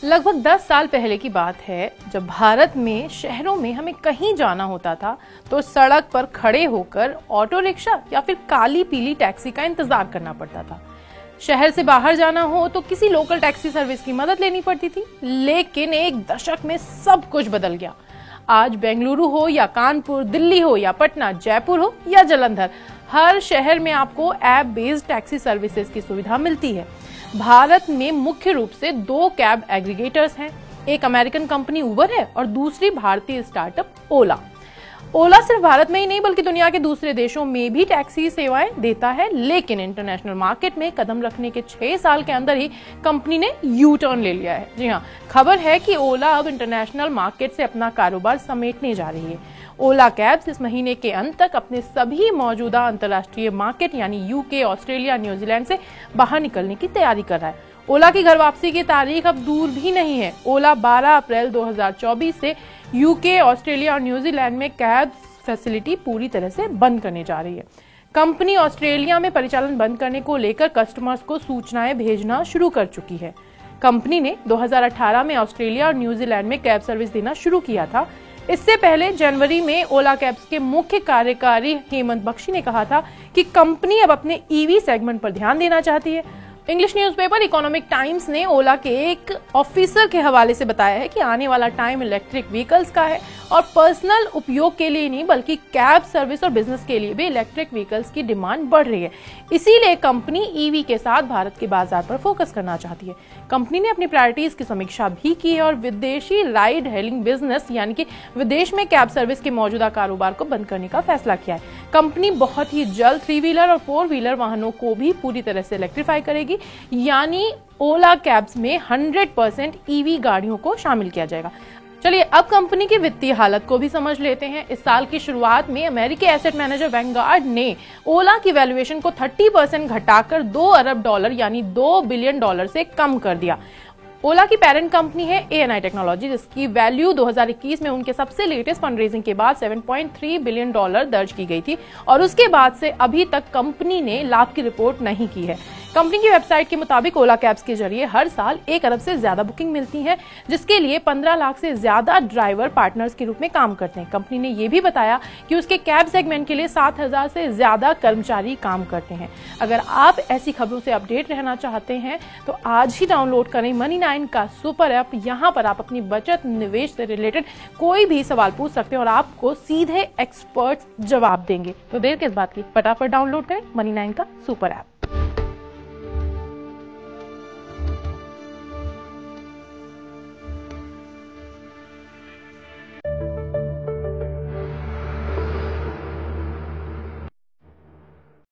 लगभग 10 साल पहले की बात है, जब भारत में शहरों में हमें कहीं जाना होता था तो सड़क पर खड़े होकर ऑटो रिक्शा या फिर काली पीली टैक्सी का इंतजार करना पड़ता था। शहर से बाहर जाना हो तो किसी लोकल टैक्सी सर्विस की मदद लेनी पड़ती थी। लेकिन एक दशक में सब कुछ बदल गया। आज बेंगलुरु हो या कानपुर, दिल्ली हो या पटना, जयपुर हो या जालंधर, हर शहर में आपको ऐप बेस्ड टैक्सी सर्विसेज की सुविधा मिलती है। भारत में मुख्य रूप से 2 कैब एग्रीगेटर्स हैं। एक अमेरिकन कंपनी उबर है और दूसरी भारतीय स्टार्टअप ओला। ओला सिर्फ भारत में ही नहीं बल्कि दुनिया के दूसरे देशों में भी टैक्सी सेवाएं देता है। लेकिन इंटरनेशनल मार्केट में कदम रखने के 6 साल के अंदर ही कंपनी ने यू टर्न ले लिया है। जी हाँ, खबर है कि ओला अब इंटरनेशनल मार्केट से अपना कारोबार समेटने जा रही है। ओला कैब्स इस महीने के अंत तक अपने सभी मौजूदा अंतर्राष्ट्रीय मार्केट यानी यूके, ऑस्ट्रेलिया, न्यूजीलैंड से बाहर निकलने की तैयारी कर रहा है। ओला की घर वापसी की तारीख अब दूर भी नहीं है। ओला 12 अप्रैल 2024 से यूके, ऑस्ट्रेलिया और न्यूजीलैंड में कैब फैसिलिटी पूरी तरह से बंद करने जा रही है। कंपनी ऑस्ट्रेलिया में परिचालन बंद करने को लेकर कस्टमर्स को सूचनाएं भेजना शुरू कर चुकी है। कंपनी ने 2018 में ऑस्ट्रेलिया और न्यूजीलैंड में कैब सर्विस देना शुरू किया था। इससे पहले जनवरी में ओला कैब्स के मुख्य कार्यकारी हेमंत बख्शी ने कहा था कि कंपनी अब अपने ईवी सेगमेंट पर ध्यान देना चाहती है। इंग्लिश न्यूज़पेपर इकोनॉमिक टाइम्स ने ओला के एक ऑफिसर के हवाले से बताया है कि आने वाला टाइम इलेक्ट्रिक व्हीकल्स का है और पर्सनल उपयोग के लिए नहीं बल्कि कैब सर्विस और बिजनेस के लिए भी इलेक्ट्रिक व्हीकल्स की डिमांड बढ़ रही है। इसीलिए कंपनी ईवी के साथ भारत के बाजार पर फोकस करना चाहती है। कंपनी ने अपनी प्रायोरिटीज की समीक्षा भी की है और विदेशी राइड हेलिंग बिजनेस यानी कि विदेश में कैब सर्विस के मौजूदा कारोबार को बंद करने का फैसला किया है। कंपनी बहुत ही जल्द 3 व्हीलर और 4 व्हीलर वाहनों को भी पूरी तरह से इलेक्ट्रीफाई करेगी, यानी ओला कैब्स में 100% ईवी गाड़ियों को शामिल किया जाएगा। चलिए अब कंपनी की वित्तीय हालत को भी समझ लेते हैं। इस साल की शुरुआत में अमेरिकी एसेट मैनेजर वैनगार्ड ने ओला की वैल्यूएशन को 30% घटाकर $2 अरब यानी $2 बिलियन से कम कर दिया। ओला की पेरेंट कंपनी है ANI टेक्नोलॉजी, जिसकी वैल्यू 2021 में उनके सबसे लेटेस्ट फंड रेजिंग के बाद $7.3 बिलियन दर्ज की गई थी और उसके बाद से अभी तक कंपनी ने लाभ की रिपोर्ट नहीं की है। कंपनी की वेबसाइट के मुताबिक ओला कैब्स के जरिए हर साल 1 अरब से ज्यादा बुकिंग मिलती है, जिसके लिए 15 लाख से ज्यादा ड्राइवर पार्टनर्स के रूप में काम करते हैं। कंपनी ने यह भी बताया कि उसके कैब सेगमेंट के लिए 7,000 से ज्यादा कर्मचारी काम करते हैं। अगर आप ऐसी खबरों से अपडेट रहना चाहते हैं तो आज ही डाउनलोड करें Money9 का सुपर ऐप। यहाँ पर आप अपनी बचत, निवेश से रिलेटेड कोई भी सवाल पूछ सकते हैं और आपको सीधे एक्सपर्ट्स जवाब देंगे। तो देर किस बात की, फटाफट डाउनलोड करें Money9 का सुपर ऐप।